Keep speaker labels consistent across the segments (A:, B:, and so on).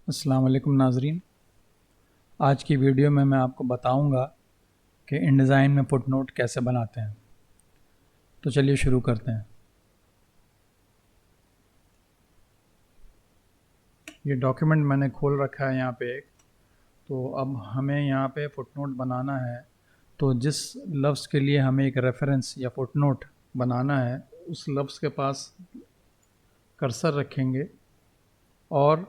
A: अस्सलाम वालेकुम नाज़रीन। आज की वीडियो में मैं आपको बताऊंगा कि इनडिज़ाइन में फुटनोट कैसे बनाते हैं। तो चलिए शुरू करते हैं। ये डॉक्यूमेंट मैंने खोल रखा है यहाँ पे एक। तो अब हमें यहाँ पे फुटनोट बनाना है। तो जिस लफ्ज़ के लिए हमें एक रेफरेंस या फुटनोट बनाना है, उस लफ्ज़ के पास कर्सर रखेंगे और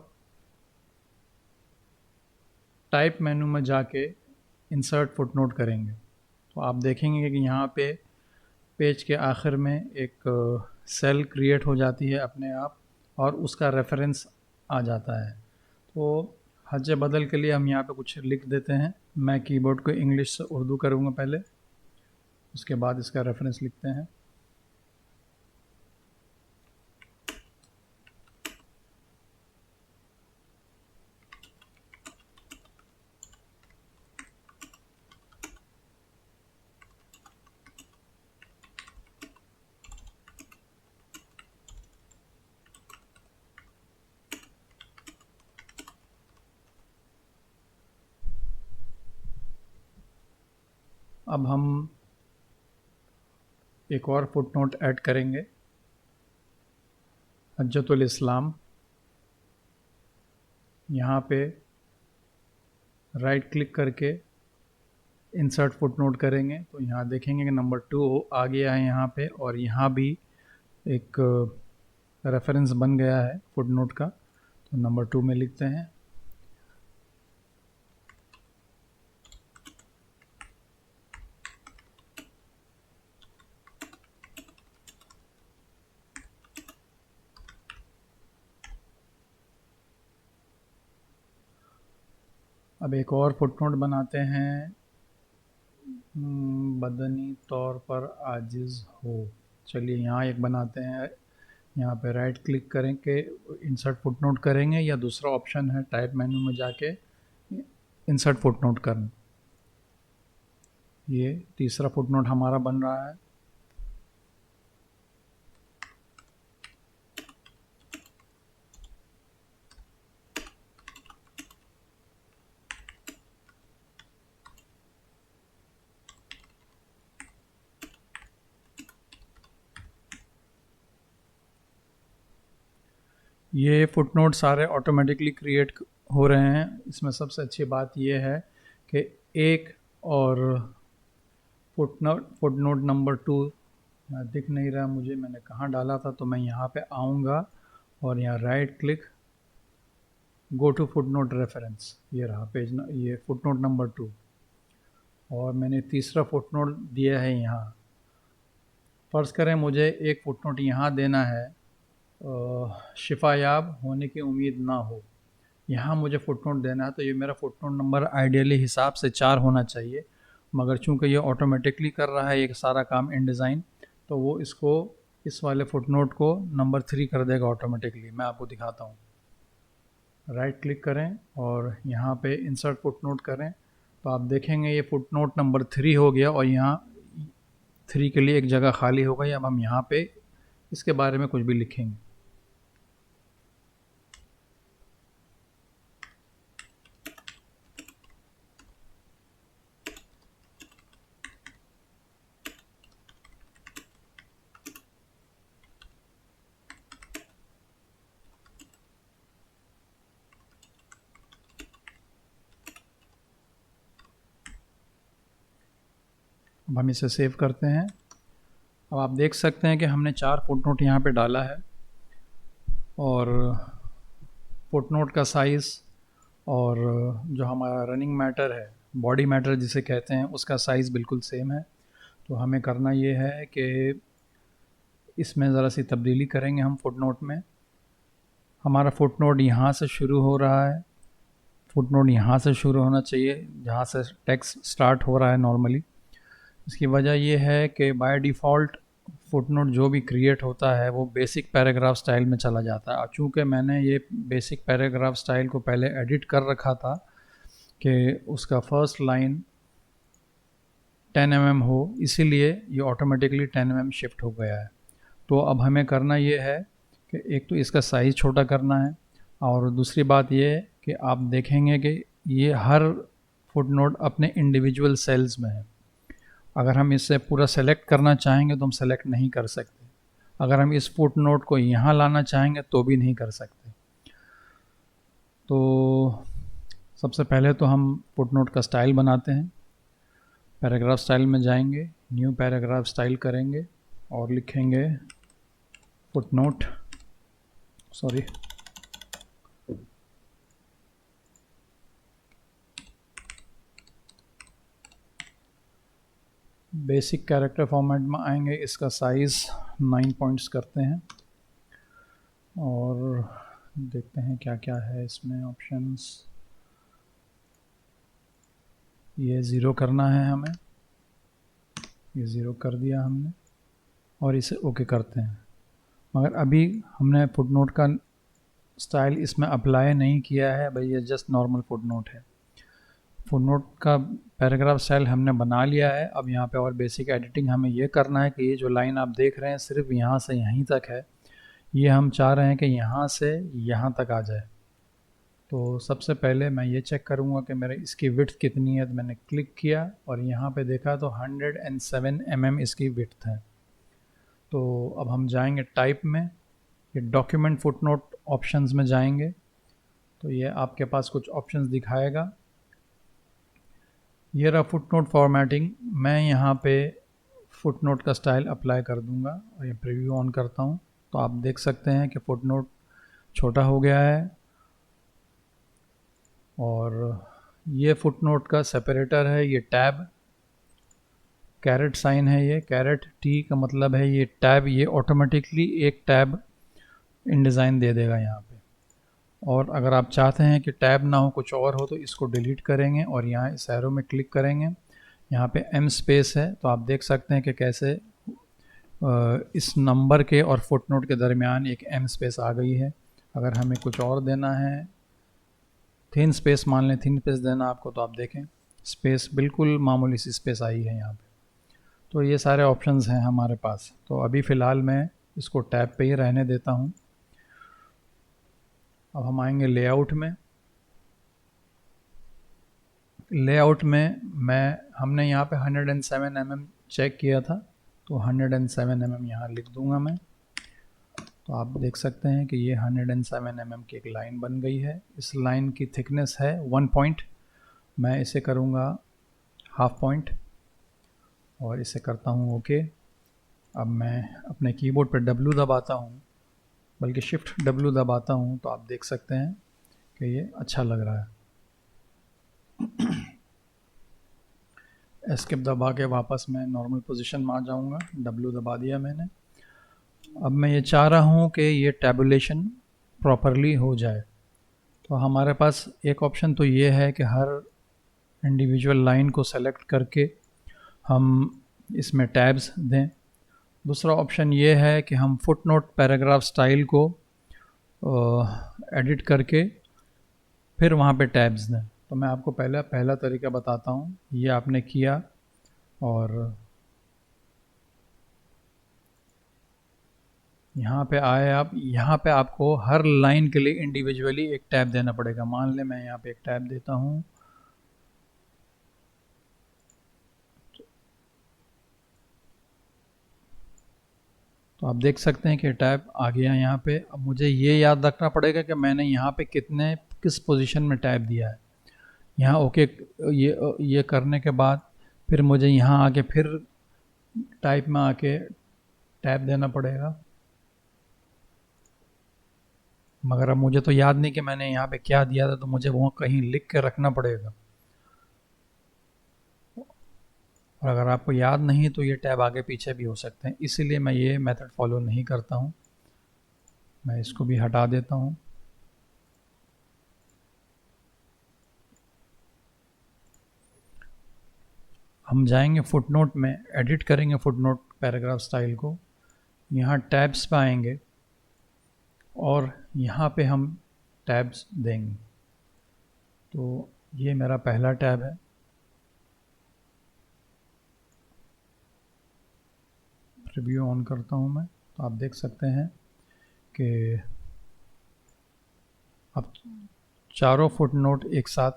A: टाइप मेनू में जाके इंसर्ट फुटनोट करेंगे। तो आप देखेंगे कि यहाँ पे पेज के आखिर में एक सेल क्रिएट हो जाती है अपने आप और उसका रेफरेंस आ जाता है। तो हज बदल के लिए हम यहाँ पे कुछ लिख देते हैं। मैं कीबोर्ड को इंग्लिश से उर्दू करूँगा पहले, उसके बाद इसका रेफरेंस लिखते हैं। अब हम एक और फुटनोट ऐड करेंगे, हज्जतुल इस्लाम। यहाँ पे राइट क्लिक करके इंसर्ट फुटनोट करेंगे तो यहाँ देखेंगे कि नंबर 2 आ गया है यहाँ पे, और यहाँ भी एक रेफरेंस बन गया है फुटनोट का। तो नंबर 2 में लिखते हैं। अब एक और फुटनोट बनाते हैं, बदनी तौर पर आजिज़ हो। चलिए यहाँ एक बनाते हैं। यहाँ पे राइट क्लिक करेंगे, इंसर्ट फुटनोट करेंगे, या दूसरा ऑप्शन है टाइप मेनू में जाके इंसर्ट फुटनोट करना। ये तीसरा फुटनोट हमारा बन रहा है। ये फुटनोट सारे ऑटोमेटिकली क्रिएट हो रहे हैं। इसमें सबसे अच्छी बात यह है कि एक और फुटनोट नंबर 2 दिख नहीं रहा मुझे, मैंने कहाँ डाला था। तो मैं यहाँ पे आऊँगा और यहाँ right click, go to footnote reference, ये रहा पेज ये फुटनोट नंबर 2। और मैंने तीसरा फुटनोट दिया है यहाँ। फ़र्ज़ करें मुझे एक फुटनोट यहाँ देना है, शिफायाब होने की उम्मीद ना हो। यहाँ मुझे फुटनोट देना है, तो ये मेरा फुटनोट नंबर आइडियली हिसाब से 4 होना चाहिए, मगर चूंकि ये ऑटोमेटिकली कर रहा है ये सारा काम इनडिज़ाइन, तो वो इसको इस वाले फुटनोट को नंबर 3 कर देगा ऑटोमेटिकली। मैं आपको दिखाता हूँ। राइट क्लिक करें और यहाँ पे इंसर्ट फुटनोट करें, तो आप देखेंगे ये फुटनोट नंबर 3 हो गया और यहाँ 3 के लिए एक जगह खाली हो गई। अब हम यहाँ पे इसके बारे में कुछ भी लिखेंगे। अब हम इसे सेव करते हैं। अब आप देख सकते हैं कि हमने 4 फुटनोट यहाँ पे डाला है, और फुटनोट का साइज़ और जो हमारा रनिंग मैटर है, बॉडी मैटर जिसे कहते हैं, उसका साइज़ बिल्कुल सेम है। तो हमें करना ये है कि इसमें ज़रा सी तब्दीली करेंगे हम फुटनोट में। हमारा फुटनोट यहाँ से शुरू हो रहा है, फुटनोट यहाँ से शुरू होना चाहिए जहाँ से टेक्स्ट स्टार्ट हो रहा है नॉर्मली। इसकी वजह यह है कि बाय डिफ़ॉल्ट फुटनोट जो भी क्रिएट होता है वो बेसिक पैराग्राफ स्टाइल में चला जाता है। चूँकि मैंने ये बेसिक पैराग्राफ स्टाइल को पहले एडिट कर रखा था कि उसका फर्स्ट लाइन 10 mm हो, इसीलिए ये ऑटोमेटिकली 10 mm शिफ्ट हो गया है। तो अब हमें करना ये है कि एक तो इसका साइज़ छोटा करना है, और दूसरी बात ये कि आप देखेंगे कि ये हर फुटनोट अपने इंडिविजुअल सेल्स में है। अगर हम इसे पूरा सेलेक्ट करना चाहेंगे तो हम सेलेक्ट नहीं कर सकते। अगर हम इस फुटनोट को यहाँ लाना चाहेंगे तो भी नहीं कर सकते। तो सबसे पहले तो हम फुटनोट का स्टाइल बनाते हैं। पैराग्राफ स्टाइल में जाएंगे, न्यू पैराग्राफ स्टाइल करेंगे और लिखेंगे footnote, sorry, basic character format में आएंगे। इसका साइज़ 9 पॉइंट्स करते हैं और देखते हैं क्या क्या है इसमें ऑप्शंस। ये ज़ीरो करना है हमें, ये ज़ीरो कर दिया हमने और इसे ओके करते हैं। मगर अभी हमने फुटनोट का स्टाइल इसमें अप्लाई नहीं किया है भाई, ये जस्ट नॉर्मल फुटनोट है। फुटनोट का पैराग्राफ स्टाइल हमने बना लिया है। अब यहाँ पे और बेसिक एडिटिंग हमें ये करना है कि ये जो लाइन आप देख रहे हैं सिर्फ यहाँ से यहीं तक है, ये हम चाह रहे हैं कि यहाँ से यहाँ तक आ जाए। तो सबसे पहले मैं ये चेक करूँगा कि मेरे इसकी विड्थ कितनी है। तो मैंने क्लिक किया और यहाँ पे देखा तो 107 mm इसकी विड्थ है। तो अब हम जाएंगे टाइप में, ये डॉक्यूमेंट फुटनोट ऑप्शंस में जाएंगे तो ये आपके पास कुछ ऑप्शंस दिखाएगा। ये रहा फुटनोट फॉर्मेटिंग। मैं यहाँ पे फुटनोट का स्टाइल अप्लाई कर दूँगा और ये प्रीव्यू ऑन करता हूँ तो आप देख सकते हैं कि फुटनोट छोटा हो गया है। और ये फुटनोट का सेपरेटर है, ये टैब कैरेट साइन है, ये कैरेट टी का मतलब है ये टैब, ये ऑटोमेटिकली एक टैब इनडिज़ाइन दे देगा यहाँ पे। और अगर आप चाहते हैं कि टैब ना हो कुछ और हो तो इसको डिलीट करेंगे और यहाँ इस एरो में क्लिक करेंगे, यहाँ पे एम स्पेस है तो आप देख सकते हैं कि कैसे इस नंबर के और फुटनोट के दरमियान एक एम स्पेस आ गई है। अगर हमें कुछ और देना है, थिन स्पेस मान लें, थिन स्पेस देना आपको, तो आप देखें स्पेस बिल्कुल मामूली सी स्पेस आई है यहाँ पे। तो ये सारे ऑप्शंस हैं हमारे पास। तो अभी फ़िलहाल मैं इसको टैब पे ही रहने देता हूँ। अब हम आएंगे लेआउट में। लेआउट में हमने यहाँ पे 107 mm चेक किया था तो 107 mm यहाँ लिख दूंगा मैं। तो आप देख सकते हैं कि ये 107 mm की एक लाइन बन गई है। इस लाइन की थिकनेस है 1 पॉइंट, मैं इसे करूँगा हाफ पॉइंट और इसे करता हूँ ओके। अब मैं अपने कीबोर्ड पर W दबाता हूँ, बल्कि शिफ्ट W दबाता हूँ तो आप देख सकते हैं कि ये अच्छा लग रहा है। एस्केप दबा के वापस मैं नॉर्मल पोजीशन में आ जाऊँगा, W दबा दिया मैंने। अब मैं ये चाह रहा हूँ कि ये टैबुलेशन प्रॉपरली हो जाए। तो हमारे पास एक ऑप्शन तो ये है कि हर इंडिविजुअल लाइन को सेलेक्ट करके हम इसमें टैब्स दें। दूसरा ऑप्शन ये है कि हम फुटनोट पैराग्राफ स्टाइल को एडिट करके फिर वहाँ पे टैब्स दें। तो मैं आपको पहला तरीका बताता हूँ। ये आपने किया और यहाँ पे आए आप, यहाँ पे आपको हर लाइन के लिए इंडिविजुअली एक टैब देना पड़ेगा। मान लें मैं यहाँ पे एक टैब देता हूँ, तो आप देख सकते हैं कि टैब आ गया यहाँ पे। अब मुझे ये याद रखना पड़ेगा कि मैंने यहाँ पे किस पोजीशन में टैब दिया है। यहाँ ओके, ये करने के बाद फिर मुझे यहाँ आके फिर टाइप में आके टैब देना पड़ेगा। मगर अब मुझे तो याद नहीं कि मैंने यहाँ पे क्या दिया था, तो मुझे वो कहीं लिख के रखना पड़ेगा। और अगर आपको याद नहीं तो ये टैब आगे पीछे भी हो सकते हैं, इसीलिए मैं ये मेथड फॉलो नहीं करता हूँ। मैं इसको भी हटा देता हूँ। हम जाएंगे फुटनोट में, एडिट करेंगे फुटनोट पैराग्राफ स्टाइल को, यहाँ टैब्स पे आएंगे और यहाँ पे हम टैब्स देंगे। तो ये मेरा पहला टैब है। प्रीव्यू ऑन करता हूँ मैं, तो आप देख सकते हैं कि अब चारों फुटनोट एक साथ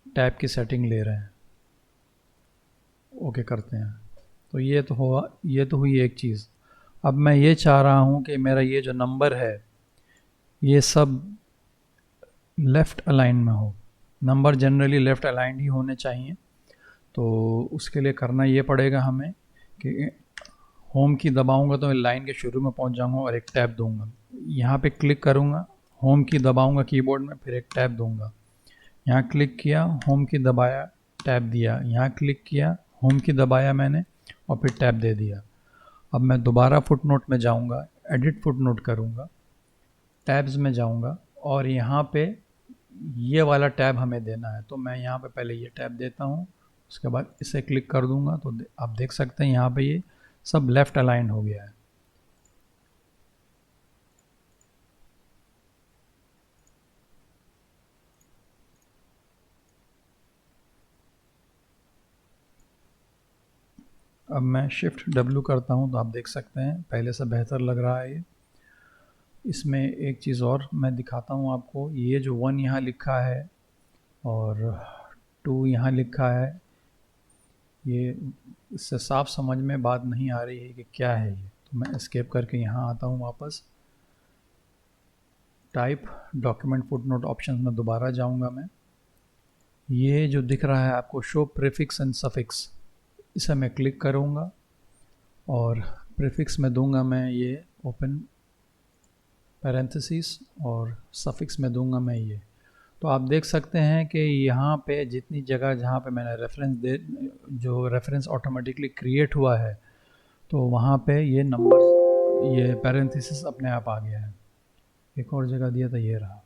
A: टैब की सेटिंग ले रहे हैं। ओके करते हैं। तो ये तो हुई एक चीज़। अब मैं ये चाह रहा हूँ कि मेरा ये जो नंबर है ये सब लेफ़्ट अलाइन में हो। नंबर जनरली लेफ़्ट अलाइंड ही होने चाहिए। तो उसके लिए करना ये पड़ेगा हमें कि होम की दबाऊंगा तो मैं लाइन के शुरू में पहुंच जाऊंगा और एक टैब दूंगा। यहाँ पे क्लिक करूंगा, होम की दबाऊंगा कीबोर्ड में, फिर एक टैब दूंगा। यहाँ क्लिक किया, होम की दबाया, टैब दिया। यहाँ क्लिक किया, होम की दबाया मैंने और फिर टैब दे दिया। अब मैं दोबारा फुटनोट में जाऊंगा, एडिट फुटनोट करूंगा, टैब्स में जाऊंगा और यहाँ पे ये वाला टैब हमें देना है। तो मैं यहाँ पे पहले ये टैब देता हूँ, उसके बाद इसे क्लिक कर दूंगा। तो आप देख सकते हैं यहाँ पे ये सब लेफ़्ट अलाइन हो गया है। अब मैं शिफ्ट W करता हूँ तो आप देख सकते हैं पहले से बेहतर लग रहा है ये। इसमें एक चीज़ और मैं दिखाता हूँ आपको। ये जो 1 यहाँ लिखा है और 2 यहाँ लिखा है, ये इससे साफ समझ में बात नहीं आ रही है कि क्या है ये। तो मैं एस्केप करके यहाँ आता हूँ वापस, टाइप डॉक्यूमेंट फुटनोट ऑप्शन में दोबारा जाऊँगा मैं। ये जो दिख रहा है आपको शो प्रीफिक्स एंड सफिक्स, इसे मैं क्लिक करूँगा और प्रीफिक्स में दूंगा मैं ये ओपन पैरेंथेसिस और सफिक्स में दूंगा मैं ये। तो आप देख सकते हैं कि यहाँ पे जितनी जगह जहाँ पे मैंने जो रेफरेंस ऑटोमेटिकली क्रिएट हुआ है, तो वहाँ पे ये नंबर, ये पैरेंथेसिस अपने आप आ गया है। एक और जगह दिया था, ये रहा।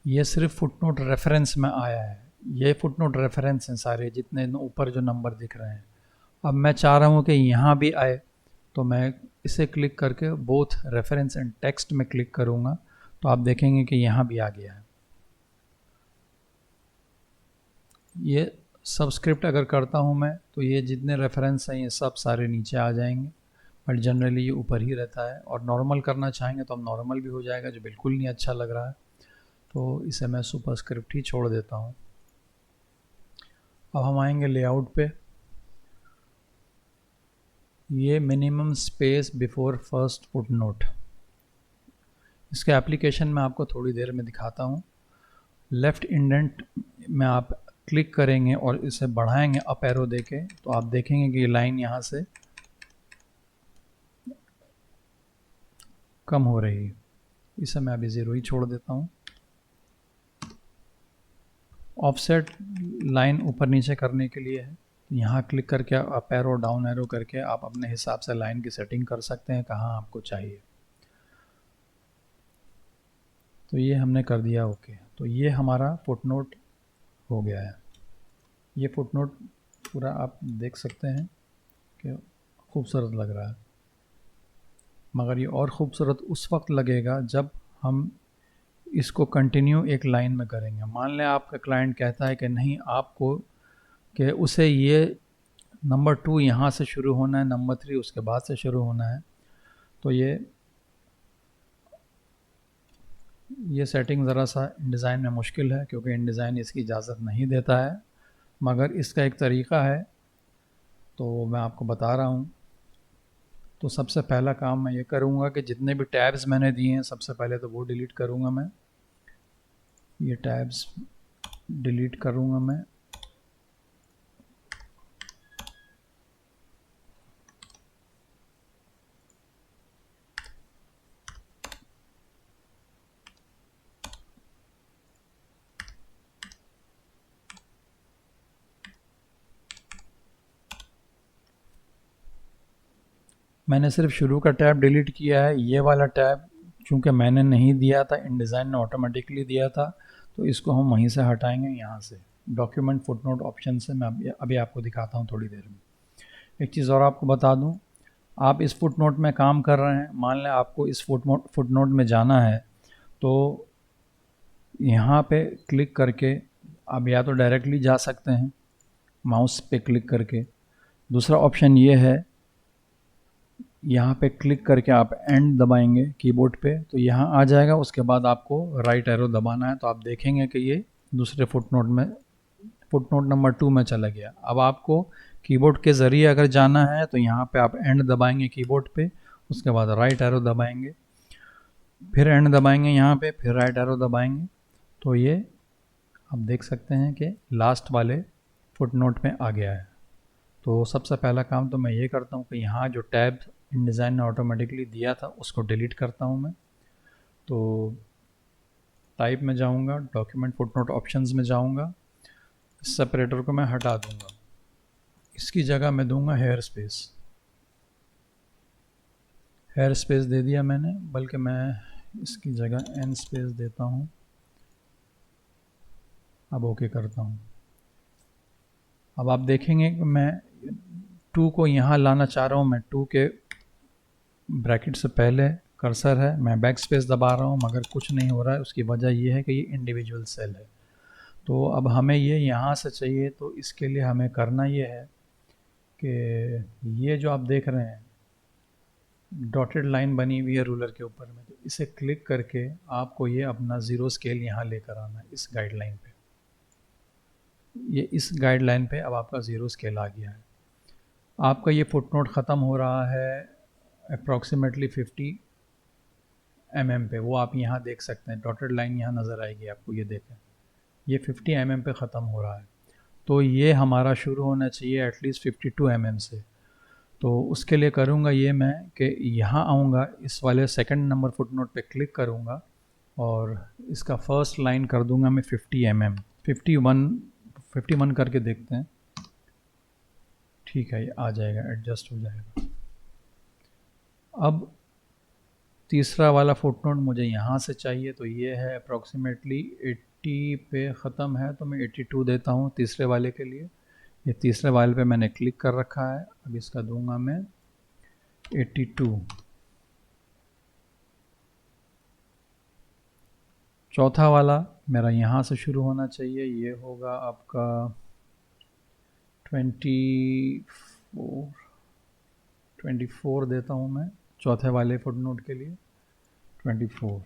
A: ये सिर्फ फुटनोट रेफरेंस में आया है। ये फुटनोट रेफरेंस हैं सारे, जितने ऊपर जो नंबर दिख रहे हैं। अब मैं चाह रहा हूँ कि यहाँ भी आए, तो मैं इसे क्लिक करके बोथ रेफरेंस एंड टेक्स्ट में क्लिक करूँगा तो आप देखेंगे कि यहाँ भी आ गया है। ये सबस्क्रिप्ट अगर करता हूँ मैं तो ये जितने रेफरेंस हैं ये सब सारे नीचे आ जाएंगे, बट जनरली ये ऊपर ही रहता है। और नॉर्मल करना चाहेंगे तो अब नॉर्मल भी हो जाएगा, जो बिल्कुल नहीं अच्छा लग रहा है। तो इसे मैं सुपरस्क्रिप्ट ही छोड़ देता हूँ। अब हम आएंगे लेआउट पे। ये minimum space before first footnote, इसके एप्लीकेशन में आपको थोड़ी देर में दिखाता हूँ। लेफ़्ट इंडेंट में आप क्लिक करेंगे और इसे बढ़ाएंगे अप एरो देके, तो आप देखेंगे कि ये लाइन यहाँ से कम हो रही है। इसे मैं अभी 0 ही छोड़ देता हूँ। ऑफसेट लाइन ऊपर नीचे करने के लिए है, यहाँ क्लिक करके अप एरो डाउन एरो करके आप अपने हिसाब से लाइन की सेटिंग कर सकते हैं कहाँ आपको चाहिए। तो ये हमने कर दिया ओके। तो ये हमारा फुटनोट हो गया है। ये फुटनोट पूरा आप देख सकते हैं कि खूबसूरत लग रहा है, मगर ये और ख़ूबसूरत उस वक्त लगेगा जब हम इसको कंटिन्यू एक लाइन में करेंगे। मान लें आपका क्लाइंट कहता है कि नहीं, आपको कि उसे ये नंबर 2 यहाँ से शुरू होना है, नंबर 3 उसके बाद से शुरू होना है। तो ये सेटिंग ज़रा सा InDesign में मुश्किल है, क्योंकि InDesign इसकी इजाज़त नहीं देता है, मगर इसका एक तरीक़ा है, तो मैं आपको बता रहा हूँ। तो सबसे पहला काम मैं ये करूँगा कि जितने भी टैब्स मैंने दिए हैं सबसे पहले तो वो डिलीट करूँगा मैं। ये टैब्स डिलीट करूँगा मैं। मैंने सिर्फ शुरू का टैब डिलीट किया है। ये वाला टैब चूँकि मैंने नहीं दिया था, InDesign ने ऑटोमेटिकली दिया था, तो इसको हम वहीं से हटाएंगे। यहाँ से डॉक्यूमेंट फुटनोट ऑप्शन से मैं अभी आपको दिखाता हूँ थोड़ी देर में। एक चीज़ और आपको बता दूँ, आप इस फुटनोट में काम कर रहे हैं, मान लें आपको इस फुटनोट में जाना है, तो यहाँ पे क्लिक करके आप या तो डायरेक्टली जा सकते हैं माउस पे क्लिक करके। दूसरा ऑप्शन ये है यहाँ पे क्लिक करके आप एंड दबाएंगे कीबोर्ड पे तो यहाँ आ जाएगा। उसके बाद आपको राइट एरो दबाना है, तो आप देखेंगे कि ये दूसरे फुटनोट में, फुटनोट नंबर 2 में चला गया। अब आपको कीबोर्ड के ज़रिए अगर जाना है तो यहाँ पे आप एंड दबाएंगे कीबोर्ड पे, उसके बाद राइट एरो दबाएंगे, फिर एंड दबाएंगे यहाँ पे, फिर राइट एरो दबाएंगे, तो ये आप देख सकते हैं कि लास्ट वाले फुटनोट में आ गया है। तो सबसे पहला काम तो मैं ये करता हूँ कि यहाँ जो टैब InDesign ने ऑटोमेटिकली दिया था उसको डिलीट करता हूँ मैं। तो टाइप में जाऊँगा, डॉक्यूमेंट फुटनोट ऑप्शंस में जाऊँगा, इस सेपरेटर को मैं हटा दूँगा, इसकी जगह मैं दूँगा हेयर स्पेस। हेयर स्पेस दे दिया मैंने, बल्कि मैं इसकी जगह एन स्पेस देता हूँ। अब ओके करता हूँ। अब आप देखेंगे कि मैं 2 को यहाँ लाना चाह रहा हूँ, मैं 2 के ब्रैकेट से पहले कर्सर है, मैं बैक स्पेस दबा रहा हूँ मगर कुछ नहीं हो रहा है। उसकी वजह यह है कि ये इंडिविजुअल सेल है। तो अब हमें ये यहाँ से चाहिए, तो इसके लिए हमें करना ये है कि ये जो आप देख रहे हैं डॉटेड लाइन बनी हुई है रूलर के ऊपर में, तो इसे क्लिक करके आपको ये अपना ज़ीरो स्केल यहाँ लेकर आना है इस गाइडलाइन पे। ये इस गाइडलाइन पे अब आपका ज़ीरो स्केल आ गया है। आपका ये फुटनोट ख़त्म हो रहा है अप्रॉक्सीमेटली 50 mm पे, वो आप यहाँ देख सकते हैं, डॉटेड लाइन यहाँ नज़र आएगी आपको, ये देखें ये 50 mm पे ख़त्म हो रहा है। तो ये हमारा शुरू होना चाहिए एटलीस्ट 52 mm से। तो उसके लिए करूँगा ये मैं कि यहाँ आऊँगा, इस वाले सेकंड नंबर फुटनोट पे क्लिक करूँगा और इसका फर्स्ट लाइन कर दूँगा मैं 50 mm, 51 करके देखते हैं। ठीक है, ये आ जाएगा, एडजस्ट हो जाएगा। अब तीसरा वाला फुटनोट मुझे यहाँ से चाहिए, तो ये है अप्रॉक्सीमेटली 80 पे ख़त्म है, तो मैं 82 देता हूँ तीसरे वाले के लिए। ये तीसरे वाले पे मैंने क्लिक कर रखा है, अब इसका दूंगा मैं 82। चौथा वाला मेरा यहाँ से शुरू होना चाहिए, ये होगा आपका 24 देता हूँ मैं चौथे वाले फुटनोट के लिए, 24।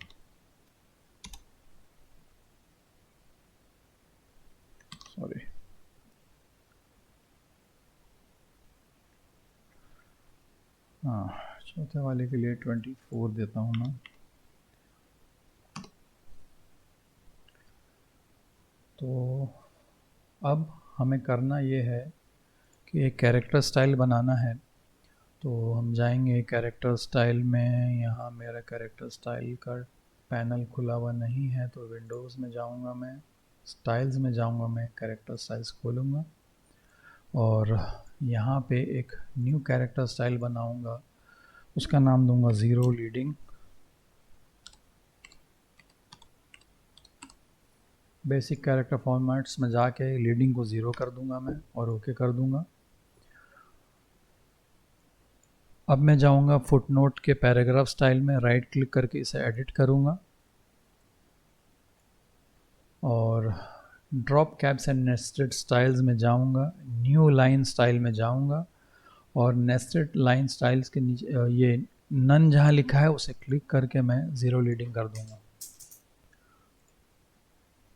A: सॉरी, हाँ, चौथे वाले के लिए 24 देता हूँ मैं। तो अब हमें करना ये है कि एक कैरेक्टर स्टाइल बनाना है। तो हम जाएंगे कैरेक्टर स्टाइल में, यहाँ मेरा कैरेक्टर स्टाइल का पैनल खुला हुआ नहीं है, तो विंडोज़ में जाऊँगा मैं, स्टाइल्स में जाऊँगा मैं, कैरेक्टर स्टाइल्स खोलूँगा और यहाँ पे एक न्यू कैरेक्टर स्टाइल बनाऊँगा, उसका नाम दूँगा zero leading. Basic character formats में जाके लीडिंग को ज़ीरो कर दूँगा मैं और ओके कर दूँगा। अब मैं जाऊँगा फुटनोट के पैराग्राफ स्टाइल में, राइट क्लिक करके इसे एडिट करूँगा और drop caps and nested styles में जाऊँगा, न्यू लाइन स्टाइल में जाऊँगा और नेस्टेड लाइन स्टाइल्स के नीचे ये नन जहाँ लिखा है उसे क्लिक करके मैं ज़ीरो लीडिंग कर दूँगा।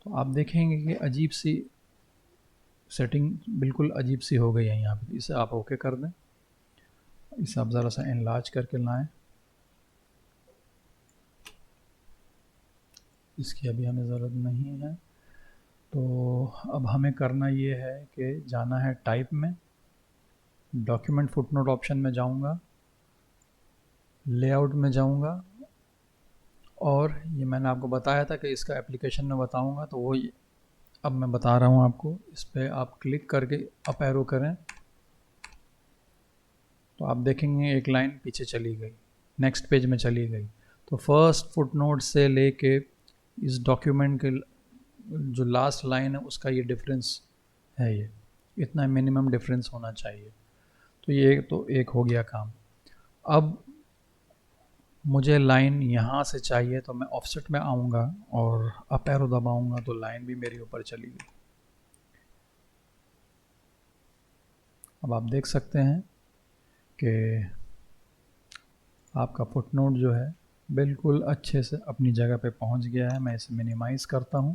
A: तो आप देखेंगे कि अजीब सी सेटिंग, बिल्कुल अजीब सी हो गई है यहाँ पे। इसे आप ओके कर दें, इसे आप ज़रा सा एनलार्ज करके लाएं, इसकी अभी हमें ज़रूरत नहीं है। तो अब हमें करना ये है कि जाना है टाइप में, डॉक्यूमेंट फुटनोट ऑप्शन में जाऊंगा, लेआउट में जाऊंगा और ये मैंने आपको बताया था कि इसका एप्लीकेशन में बताऊंगा, तो वो अब मैं बता रहा हूँ आपको। इस पर आप क्लिक करके अप एरो करें तो आप देखेंगे एक लाइन पीछे चली गई, नेक्स्ट पेज में चली गई। तो फर्स्ट फुटनोट से लेके इस डॉक्यूमेंट के जो लास्ट लाइन है उसका ये डिफरेंस है, ये इतना मिनिमम डिफरेंस होना चाहिए। तो ये तो एक हो गया काम। अब मुझे लाइन यहाँ से चाहिए, तो मैं ऑफसेट में आऊँगा और अप एरो दबाऊँगा तो लाइन भी मेरी ऊपर चली गई। अब आप देख सकते हैं कि आपका फुटनोट जो है बिल्कुल अच्छे से अपनी जगह पे पहुंच गया है। मैं इसे मिनिमाइज़ करता हूं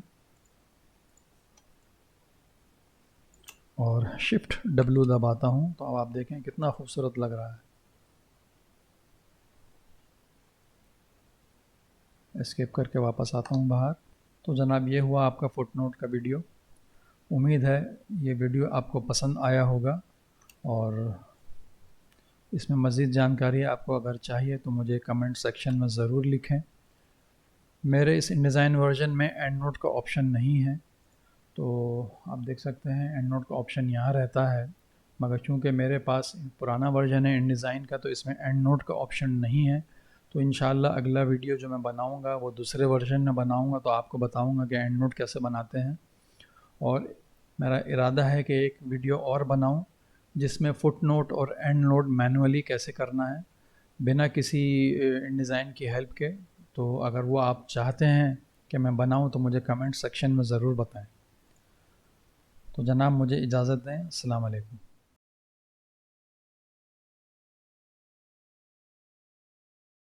A: और शिफ्ट W दबाता हूं, तो अब आप देखें कितना खूबसूरत लग रहा है। एस्केप करके वापस आता हूं बाहर। तो जनाब, ये हुआ आपका फुटनोट का वीडियो। उम्मीद है ये वीडियो आपको पसंद आया होगा, और इसमें मज़ीद जानकारी आपको अगर चाहिए तो मुझे कमेंट सेक्शन में ज़रूर लिखें। मेरे इस इंडिज़ाइन वर्जन में एंड नोट का ऑप्शन नहीं है, तो आप देख सकते हैं एंड नोट का ऑप्शन यहाँ रहता है, मगर चूँकि मेरे पास पुराना वर्जन है इंडिज़ाइन का, तो इसमें एंड नोट का ऑप्शन नहीं है। तो इंशाल्लाह अगला वीडियो जो मैं बनाऊँगा वो दूसरे वर्जन में बनाऊँगा, तो आपको बताऊँगा कि एंड नोट कैसे बनाते हैं। और मेरा इरादा है कि एक वीडियो और बनाऊँ जिसमें फुट नोट और एंड नोट मैनुअली कैसे करना है बिना किसी डिज़ाइन की हेल्प के। तो अगर वो आप चाहते हैं कि मैं बनाऊं तो मुझे कमेंट सेक्शन में ज़रूर बताएं। तो जनाब, मुझे इजाज़त दें। अस्सलाम वालेकुम।